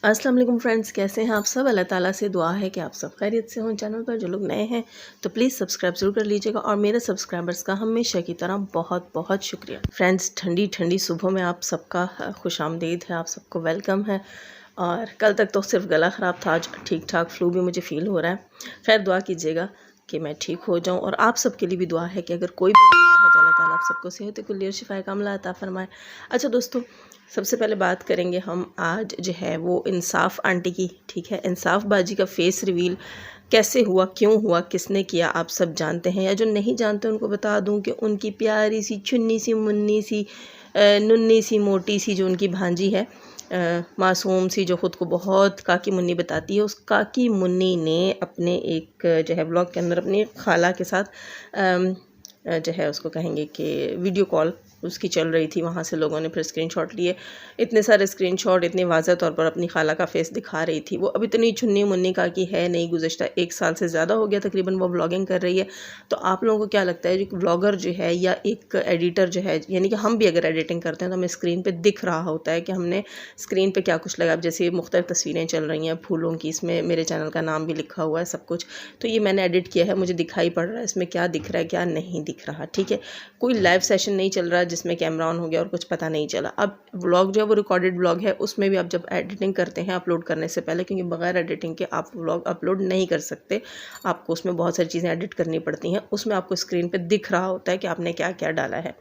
अस्सलाम वालेकुम फ्रेंड्स, कैसे हैं आप सब। अल्लाह ताला से दुआ है कि आप सब खैरियत से हों। चैनल पर जो लोग नए हैं तो प्लीज़ सब्सक्राइब ज़रूर कर लीजिएगा और मेरे सब्सक्राइबर्स का हमेशा की तरह बहुत बहुत शुक्रिया। फ्रेंड्स, ठंडी ठंडी सुबह में आप सबका खुशामदीद है, आप सबको वेलकम है। और कल तक तो सिर्फ गला ख़राब था, आज ठीक ठाक फ्लू भी मुझे फ़ील हो रहा है। खैर दुआ कीजिएगा कि मैं ठीक हो जाऊँ और आप सबके लिए भी दुआ है कि अगर कोई भी बीमार है तो अल्लाह ताला आप सबको सेहत कुल्ली और शिफाए कामिला अता फरमाए। अच्छा दोस्तों, सबसे पहले बात करेंगे हम आज जो है वो इंसाफ आंटी की। ठीक है, इंसाफ बाजी का फेस रिवील कैसे हुआ, क्यों हुआ, किसने किया, आप सब जानते हैं। या जो नहीं जानते उनको बता दूं कि उनकी प्यारी सी चुन्नी सी मुन्नी सी नुन्नी सी मोटी सी जो उनकी भांजी है, मासूम सी, जो ख़ुद को बहुत काकी मुन्नी बताती है, उस काकी मुन्नी ने अपने एक जो है ब्लॉग के अंदर अपनी खाला के साथ जो है उसको कहेंगे कि वीडियो कॉल उसकी चल रही थी। वहाँ से लोगों ने फिर स्क्रीनशॉट लिए, इतने सारे स्क्रीनशॉट इतने वाज़ह तौर पर अपनी खाला का फेस दिखा रही थी। वो अब इतनी चुन्नी मुन्नी का की है नहीं, गुज़श्ता 1 साल से ज़्यादा हो गया तकरीबन वो ब्लॉगिंग कर रही है। तो आप लोगों को क्या लगता है, जो ब्लॉगर जो है या एक एडिटर जो है, यानी कि हम भी अगर एडिटिंग करते हैं तो हमें स्क्रीन पर दिख रहा होता है कि हमने स्क्रीन पर क्या कुछ लगा। अब जैसे मुख्तलिफ तस्वीरें चल रही हैं फूलों की, इसमें मेरे चैनल का नाम भी लिखा हुआ है, सब कुछ तो ये मैंने एडिट किया है, मुझे दिखाई पड़ रहा है इसमें क्या दिख रहा है क्या नहीं दिख रहा। ठीक है, कोई लाइव सेशन नहीं चल रहा जिसमें कैमरा ऑन हो गया और कुछ पता नहीं चला। अब व्लॉग जो है वो रिकॉर्डेड व्लॉग है, उसमें भी आप जब एडिटिंग करते हैं अपलोड करने से पहले, क्योंकि बगैर एडिटिंग के आप व्लॉग अपलोड नहीं कर सकते, आपको उसमें बहुत सारी चीज़ें एडिट करनी पड़ती हैं। उसमें आपको स्क्रीन पे दिख रहा होता है कि आपने क्या क्या डाला है।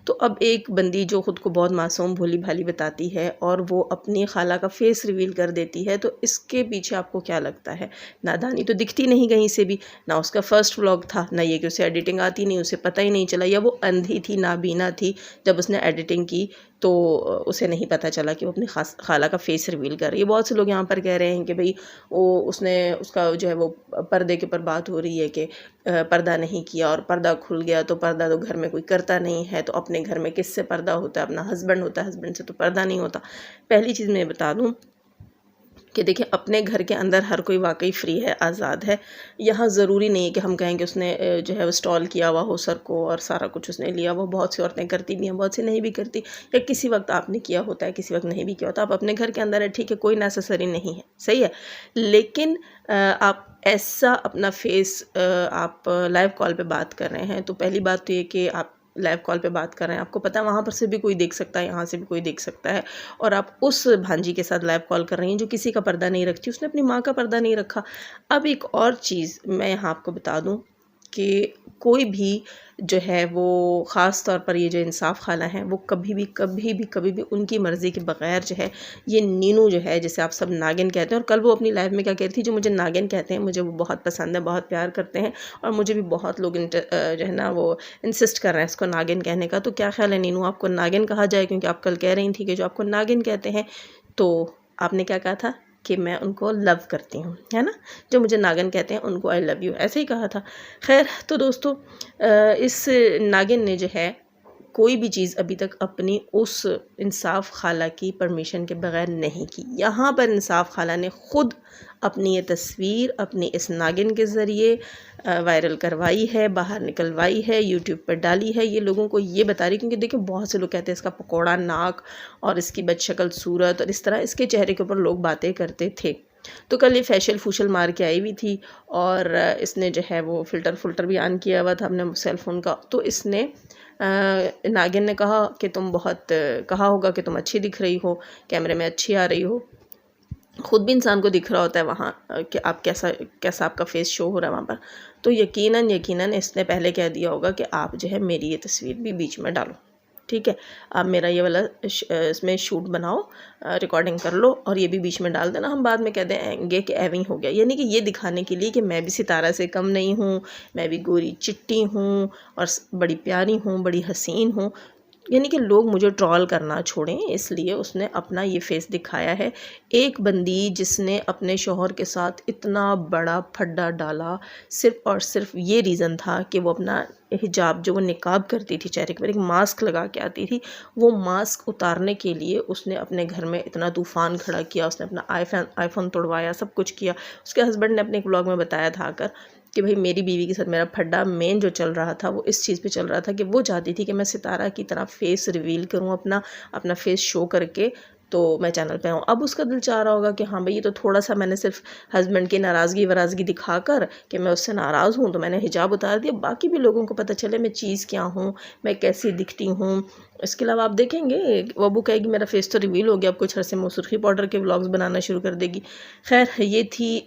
तो अब एक बंदी जो ख़ुद को बहुत मासूम भोली भाली बताती है और वो अपनी खाला का फेस रिवील कर देती है, तो इसके पीछे आपको क्या लगता है? नादानी तो दिखती नहीं कहीं से भी, ना उसका फर्स्ट व्लॉग था, ना ये कि उसे एडिटिंग आती नहीं, उसे पता ही नहीं चला, या वो अंधी थी, नाबीना थी, जब उसने एडिटिंग की तो उसे नहीं पता चला कि वो अपनी खाला का फेस रिवील कर रही है। बहुत से लोग यहाँ पर कह रहे हैं कि भाई उसका जो है वो पर्दे के ऊपर बात हो रही है कि पर्दा नहीं किया और पर्दा खुल गया, तो पर्दा तो घर में कोई करता नहीं है, तो अपने घर में किससे पर्दा होता है, अपना हस्बैंड होता है, हस्बैंड से तो पर्दा नहीं होता। पहली चीज़ मैं बता दूँ कि देखिए, अपने घर के अंदर हर कोई वाकई फ्री है, आज़ाद है। यहाँ ज़रूरी नहीं है कि हम कहें कि उसने जो है वो स्टॉल किया हुआ हो सर को और सारा कुछ उसने लिया हुआ। बहुत सी औरतें करती भी हैं, बहुत सी नहीं भी करती, या किसी वक्त आपने किया होता है, किसी वक्त नहीं भी किया होता। आप अपने घर के अंदर है, ठीक है, कोई नेसेसरी नहीं है, सही है। लेकिन आप ऐसा अपना फेस आप लाइव कॉल पे बात कर रहे हैं, तो पहली बात तो ये कि आप लाइव कॉल पे बात कर रहे हैं, आपको पता है वहाँ पर से भी कोई देख सकता है, यहाँ से भी कोई देख सकता है, और आप उस भांजी के साथ लाइव कॉल कर रही हैं जो किसी का पर्दा नहीं रखती। उसने अपनी माँ का पर्दा नहीं रखा। अब एक और चीज़ मैं यहाँ आपको बता दूँ कि कोई भी जो है वो ख़ास तौर पर ये जो इंसाफ खाला हैं, वो कभी भी उनकी मर्ज़ी के बग़ैर जो है, ये नीनू जो है जिसे आप सब नागिन कहते हैं, और कल वो अपनी लाइव में क्या कह रही थी, जो मुझे नागिन कहते हैं मुझे वो बहुत पसंद है, बहुत प्यार करते हैं, और मुझे भी बहुत लोग जो है ना वो इंसिस्ट कर रहे हैं इसको नागिन कहने का। तो क्या ख्याल है नीनू, आपको नागिन कहा जाए? क्योंकि आप कल कह रही थी कि जो आपको नागिन कहते हैं, तो आपने क्या कहा था कि मैं उनको लव करती हूँ, है ना, जो मुझे नागिन कहते हैं उनको आई लव यू, ऐसे ही कहा था। खैर, तो दोस्तों इस नागिन ने जो है कोई भी चीज़ अभी तक अपनी उस इंसाफ खाला की परमिशन के बग़ैर नहीं की। यहाँ पर इंसाफ खाला ने ख़ुद अपनी ये तस्वीर अपनी इस नागिन के ज़रिए वायरल करवाई है, बाहर निकलवाई है, यूट्यूब पर डाली है, ये लोगों को ये बता रही, क्योंकि देखिए बहुत से लोग कहते हैं इसका पकौड़ा नाक और इसकी बदशक्ल सूरत और इस तरह इसके चेहरे के ऊपर लोग बातें करते थे। तो कल ये फेशियल फूशल मार के आई हुई थी और इसने जो है वो फ़िल्टर भी ऑन किया हुआ था अपने सेल फ़ोन का। तो इसने नागिन ने कहा कि तुम बहुत कहा होगा कि तुम अच्छी दिख रही हो, कैमरे में अच्छी आ रही हो। ख़ुद भी इंसान को दिख रहा होता है वहाँ कि आप कैसा आपका फेस शो हो रहा है वहाँ पर। तो यकीनन इसने पहले कह दिया होगा कि आप जो है मेरी ये तस्वीर भी बीच में डालो, ठीक है, आप मेरा ये वाला इसमें शूट बनाओ, रिकॉर्डिंग कर लो और ये भी बीच में डाल देना, हम बाद में कह देंगे कि एविंग हो गया। यानी कि ये दिखाने के लिए कि मैं भी सितारा से कम नहीं हूँ, मैं भी गोरी चिट्टी हूँ और बड़ी प्यारी हूँ, बड़ी हसीन हूँ, यानी कि लोग मुझे ट्रोल करना छोड़ें, इसलिए उसने अपना ये फेस दिखाया है। एक बंदी जिसने अपने शौहर के साथ इतना बड़ा फड्डा डाला, सिर्फ़ और सिर्फ ये रीज़न था कि वो अपना हिजाब जो वो निकाब करती थी, चेहरे के ऊपर एक मास्क लगा के आती थी, वो मास्क उतारने के लिए उसने अपने घर में इतना तूफ़ान खड़ा किया, उसने अपना आईफ़ोन तोड़वाया, सब कुछ किया। उसके हस्बैंड ने अपने एक ब्लॉग में बताया था आकर कि भाई मेरी बीवी के साथ मेरा फड्डा मेन जो चल रहा था वो इस चीज़ पे चल रहा था कि वो चाहती थी कि मैं सितारा की तरह फेस रिवील करूं, अपना फेस शो करके तो मैं चैनल पे आऊँ। अब उसका दिल चाह रहा होगा कि हाँ भाई, ये तो थोड़ा सा मैंने सिर्फ हस्बैंड की नाराज़गी वराज़गी दिखाकर कि मैं उससे नाराज़ हूँ तो मैंने हिजाब उतार दिया, बाकी भी लोगों को पता चले मैं चीज़ क्या हूँ, मैं कैसी दिखती हूँ। इसके अलावा आप देखेंगे वो अबू कहेगी मेरा फेस तो रिवील हो गया, अब कुछ अरसे में सुर्खी पाउडर के व्लॉग्स बनाना शुरू कर देगी। खैर, ये थी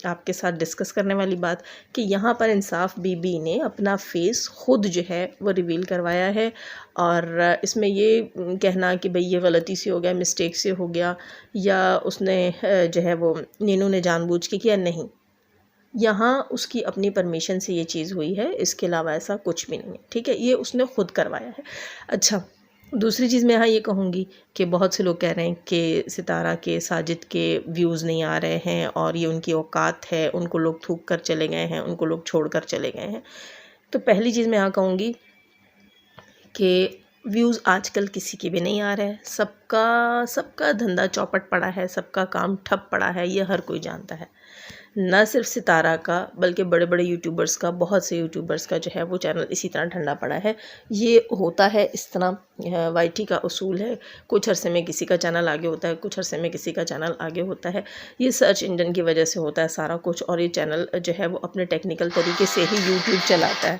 आपके साथ डिस्कस करने वाली बात कि यहाँ पर इंसाफ बीबी ने अपना फेस खुद जो है वो रिवील करवाया है। और इसमें ये कहना कि भाई ये गलती से हो गया, मिस्टेक से हो गया, या उसने जो है वो नीनू ने जानबूझ के किया, नहीं, यहाँ उसकी अपनी परमिशन से ये चीज़ हुई है, इसके अलावा ऐसा कुछ भी नहीं है। ठीक है, ये उसने खुद करवाया है। अच्छा, दूसरी चीज़ मैं यहाँ ये कहूँगी कि बहुत से लोग कह रहे हैं कि सितारा के साजिद के व्यूज़ नहीं आ रहे हैं और ये उनकी औकात है, उनको लोग थूक कर चले गए हैं, उनको लोग छोड़ कर चले गए हैं। तो पहली चीज़ मैं यहाँ कहूँगी कि व्यूज़ आजकल किसी के भी नहीं आ रहे हैं, सबका धंधा चौपट पड़ा है, सबका काम ठप पड़ा है, ये हर कोई जानता है। न सिर्फ सितारा का बल्कि बड़े बड़े यूट्यूबर्स का, बहुत से यूट्यूबर्स का जो है वो चैनल इसी तरह ठंडा पड़ा है। ये होता है इस तरह, वाईटी का उसूल है, कुछ अरसे में किसी का चैनल आगे होता है, कुछ अरसे में किसी का चैनल आगे होता है। ये सर्च इंजन की वजह से होता है सारा कुछ, और ये चैनल जो है वो अपने टेक्निकल तरीके से ही यूट्यूब चलाता है।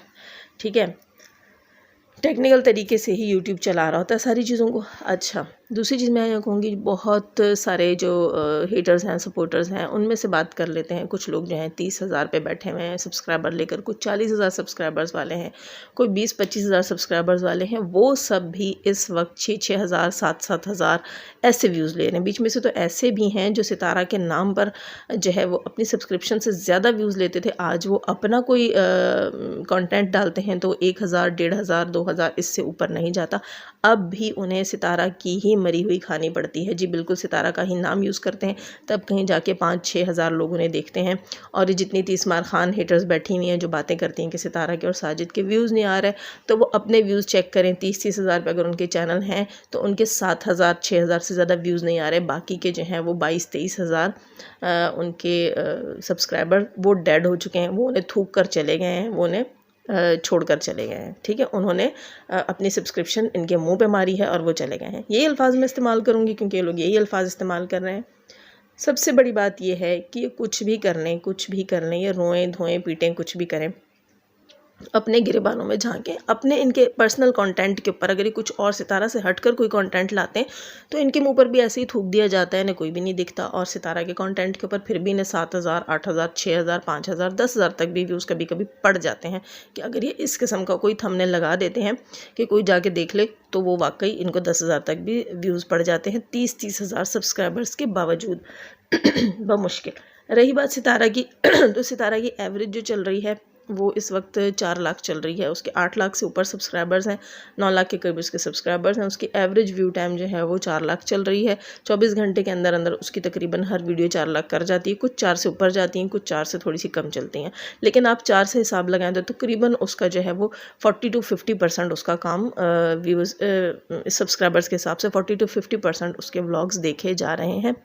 ठीक है, टेक्निकल तरीके से ही यूट्यूब चला रहा होता है सारी चीज़ों को। अच्छा, दूसरी चीज़ मैं ये कहूँगी, बहुत सारे जो हेटर्स हैं, सपोर्टर्स हैं, उनमें से बात कर लेते हैं। कुछ लोग जो हैं 30,000 पे बैठे हुए हैं सब्सक्राइबर लेकर, कुछ 40,000 सब्सक्राइबर्स वाले हैं, कोई 20-25,000 सब्सक्राइबर्स वाले हैं। वो सब भी इस वक्त 6-6 हज़ार, 7-7 हज़ार ऐसे व्यूज़ ले रहे हैं। बीच में से तो ऐसे भी हैं जो सितारा के नाम पर जो है वो अपनी सब्सक्रिप्शन से ज़्यादा व्यूज़ लेते थे, आज वो अपना कोई कंटेंट डालते हैं तो 1,000, 1,500, 2,000 इससे ऊपर नहीं जाता। अब भी उन्हें सितारा की ही मरी हुई खानी पड़ती है। जी बिल्कुल, सितारा का ही नाम यूज़ करते हैं, तब कहीं जाके 5-6 हज़ार लोग उन्हें देखते हैं। और ये जितनी तीसमार खान हेटर्स बैठी हुई हैं जो बातें करती हैं कि सितारा के और साजिद के व्यूज़ नहीं आ रहे, तो वो अपने व्यूज़ चेक करें। 30-30 हज़ार पे अगर उनके चैनल हैं तो उनके 7,000, 6,000 से ज़्यादा व्यूज़ नहीं आ रहे। बाकी के जो हैं वो 22-23 हज़ार उनके सब्सक्राइबर वो डेड हो चुके हैं, वो उन्हें थूक कर चले गए हैं, वो उन्हें छोड़कर चले गए हैं। ठीक है, उन्होंने अपनी सब्सक्रिप्शन इनके मुंह पे मारी है और वो चले गए हैं। यही अल्फाज मैं इस्तेमाल करूँगी क्योंकि ये लोग यही अल्फाज इस्तेमाल कर रहे हैं। सबसे बड़ी बात ये है कि ये कुछ भी कर लें, ये रोएं धोएं पीटें, कुछ भी करें, अपने गिरेबानों में झांकें, अपने इनके पर्सनल कंटेंट के ऊपर अगर ये कुछ और सितारा से हटकर कोई कंटेंट लाते हैं तो इनके मुंह पर भी ऐसे ही थूक दिया जाता है, इन्हें कोई भी नहीं दिखता। और सितारा के कंटेंट के ऊपर फिर भी इन्हें 7,000, 8,000, 6,000, 5,000, 10,000 तक भी व्यूज़ कभी कभी पड़ जाते हैं कि अगर ये इस किस्म का कोई थंबनेल लगा देते हैं कि कोई जाके देख ले तो वो वाकई इनको 10,000 तक भी व्यूज़ पड़ जाते हैं 30-30 हज़ार सब्सक्राइबर्स के बावजूद बमुश्किल। रही बात सितारा की तो सितारा की एवरेज जो चल रही है वो इस वक्त 4 लाख चल रही है। उसके 8 लाख से ऊपर सब्सक्राइबर्स हैं, 9 लाख के करीब उसके सब्सक्राइबर्स हैं। उसकी एवरेज व्यू टाइम जो है वो 4 लाख चल रही है। 24 घंटे के अंदर अंदर उसकी तकरीबन हर वीडियो 4 लाख कर जाती है। कुछ 4 से ऊपर जाती हैं, कुछ 4 से थोड़ी सी कम चलती हैं, लेकिन आप 4 से हिसाब लगाएं तो तकरीबन उसका जो है वो 40-50% उसका काम व्यूज़ सब्सक्राइबर्स के हिसाब से 40-50% उसके व्लॉग्स देखे जा रहे हैं।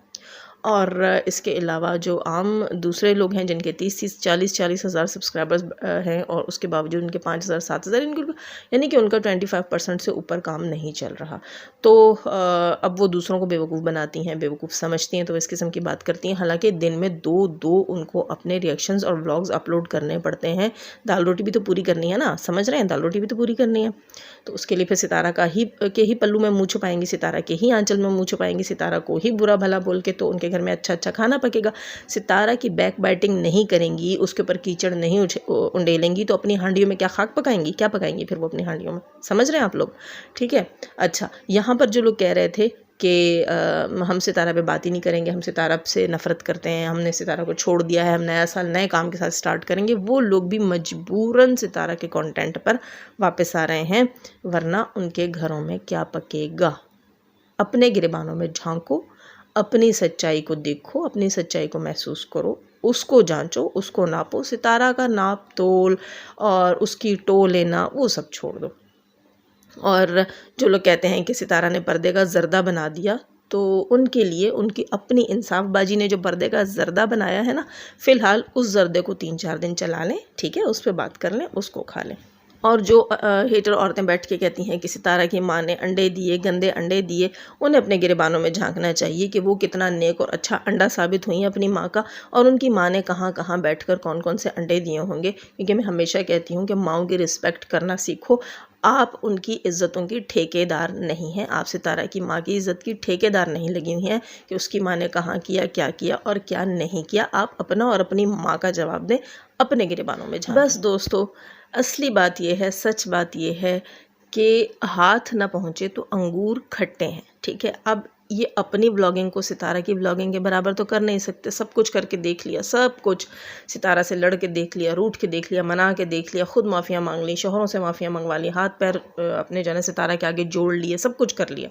और इसके अलावा जो आम दूसरे लोग हैं जिनके 30-30, 40-40 हज़ार सब्सक्राइबर्स हैं और उसके बावजूद उनके 5,000, 7,000, इनके यानी कि उनका 25% से ऊपर काम नहीं चल रहा। तो अब वो दूसरों को बेवकूफ़ बनाती हैं, बेवकूफ़ समझती हैं, तो इस किस्म की बात करती हैं। हालांकि दिन में दो उनको अपने रिएक्शंस और व्लॉग्स अपलोड करने पड़ते हैं। दाल रोटी भी तो पूरी करनी है ना, समझ रहे हैं, दाल रोटी भी तो पूरी करनी है। तो उसके लिए फिर सितारा के ही पल्लू में मुँह छुपाएंगी, सितारा के ही आंचल में मुँह छुपाएंगी, सितारा को ही बुरा भला बोल के तो उनके घर में अच्छा खाना पकेगा। सितारा की बैक बाइटिंग नहीं करेंगी, उसके ऊपर कीचड़ नहीं उंडेलेंगी तो अपनी हांडियों में क्या खाक पकाएंगी, क्या पकाएंगी फिर वो अपनी हांडियों में, समझ रहे हैं आप लोग। ठीक है, अच्छा, यहाँ पर जो लोग कह रहे थे कि हम सितारा पे बात ही नहीं करेंगे, हम सितारा से नफ़रत करते हैं, हमने सितारा को छोड़ दिया है, हम नया साल नए काम के साथ स्टार्ट करेंगे, वो लोग भी मजबूरन सितारा के कंटेंट पर वापस आ रहे हैं, वरना उनके घरों में क्या पकेगा। अपने गिरेबानों में झांको, अपनी सच्चाई को देखो, अपनी सच्चाई को महसूस करो, उसको जांचो, उसको नापो। सितारा का नाप तोल और उसकी टो लेना वो सब छोड़ दो। और जो लोग कहते हैं कि सितारा ने पर्दे का जर्दा बना दिया, तो उनके लिए उनकी अपनी इंसाफबाजी ने जो पर्दे का जर्दा बनाया है ना, फ़िलहाल उस जर्दे को 3-4 दिन चला लें, ठीक है, उस पर बात कर लें, उसको खा लें। और जो हेटर औरतें बैठ के कहती हैं कि सितारा की माँ ने अंडे दिए, गंदे अंडे दिए, उन्हें अपने गिरेबानों में झांकना चाहिए कि वो कितना नेक और अच्छा अंडा साबित हुई हैं अपनी माँ का, और उनकी माँ ने कहाँ कहाँ बैठकर कौन कौन से अंडे दिए होंगे। क्योंकि मैं हमेशा कहती हूँ कि माँओं की रिस्पेक्ट करना सीखो। आप उनकी इज़्ज़तों की ठेकेदार नहीं हैं। आप सितारा की माँ की इज़्ज़त की ठेकेदार नहीं लगी हुई हैं कि उसकी माँ ने कहाँ किया, क्या किया और क्या नहीं किया। आप अपना और अपनी माँ का जवाब दें अपने गिरेबानों में झांकें। बस दोस्तों, असली बात ये है, सच बात ये है कि हाथ ना पहुँचे तो अंगूर खट्टे हैं, ठीक है। अब ये अपनी ब्लॉगिंग को सितारा की ब्लॉगिंग के बराबर तो कर नहीं सकते। सब कुछ करके देख लिया, सब कुछ सितारा से लड़ के देख लिया, रूठ के देख लिया, मना के देख लिया, खुद माफ़िया मांग ली, शोहरों से माफ़िया मंगवा ली, हाथ पैर अपने जाने सितारा के आगे जोड़ लिए, सब कुछ कर लिया।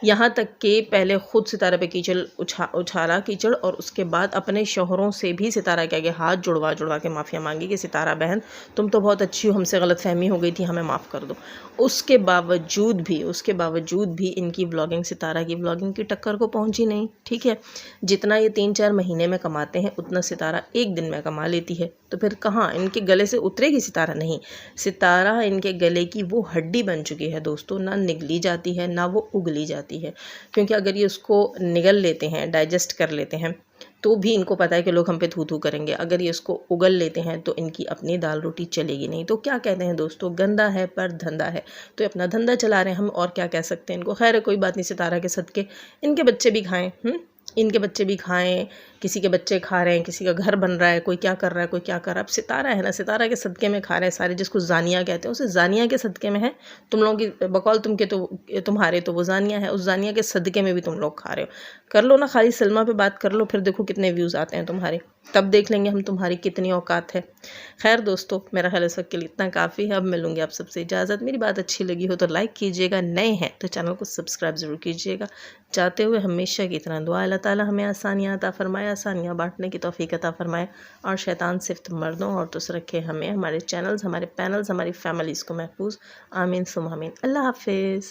यहाँ तक कि पहले खुद सितारा पे कीचड़ उछाला कीचड़, और उसके बाद अपने शोहरों से भी सितारा के आगे हाथ जुड़वा जुड़वा के माफ़िया मांगी कि सितारा बहन तुम तो बहुत अच्छी हो, हमसे गलतफहमी हो गई थी, हमें माफ़ कर दो। उसके बावजूद भी इनकी ब्लॉगिंग सितारा की ब्लॉगिंग की टक्कर को पहुंची नहीं, ठीक है। जितना ये 3-4 महीने में कमाते हैं उतना सितारा एक दिन में कमा लेती है, तो फिर कहाँ इनके गले से उतरेगी सितारा? नहीं, सितारा इनके गले की वो हड्डी बन चुकी है दोस्तों, ना निगली जाती है ना वो उगली जाती है। क्योंकि अगर ये उसको निगल लेते हैं, डाइजेस्ट कर लेते हैं, तो भी इनको पता है कि लोग हम पे थू थू करेंगे। अगर ये इसको उगल लेते हैं तो इनकी अपनी दाल रोटी चलेगी नहीं। तो क्या कहते हैं दोस्तों, गंदा है पर धंधा है, तो ये अपना धंधा चला रहे हैं, हम और क्या कह सकते हैं इनको। खैर कोई बात नहीं, सितारा के सदके इनके बच्चे भी खाएं, इनके बच्चे भी खाएं, किसी के बच्चे खा रहे हैं, किसी का घर बन रहा है, कोई क्या कर रहा है, कोई क्या कर रहा है। अब सितारा है ना, सितारा के सदके में खा रहे हैं सारे, जिसको जानिया कहते हैं उसे जानिया के सदके में है। तुम लोगों की बकौल तुम्हारे तो वो जानिया है, उस जानिया के सदके में भी तुम लोग खा रहे हो। कर लो ना, खाली सलमा पे बात कर लो, फिर देखो कितने व्यूज़ आते हैं तुम्हारे, तब देख लेंगे हम तुम्हारी कितनी औकात है। खैर दोस्तों, मेरा ख्याल इस वक्त के लिए इतना काफ़ी है। अब मिलूंगी आप सबसे इजाज़त। मेरी बात अच्छी लगी हो तो लाइक कीजिएगा, नए हैं तो चैनल को सब्सक्राइब ज़रूर कीजिएगा। चाहते हुए हमेशा की तरह दुआ, अल्लाह ताला हमें आसानियाँ अता फरमाए, आसानियाँ बांटने की तौफीक अता फरमाए, और शैतान सिर्फ मर्दों औरतों से रखे हमें, हमारे चैनल्स, हमारे पैनल्स, हमारी फैमिलीज़ को महफूज। आमीन सुम आमीन। अल्लाह हाफिज़।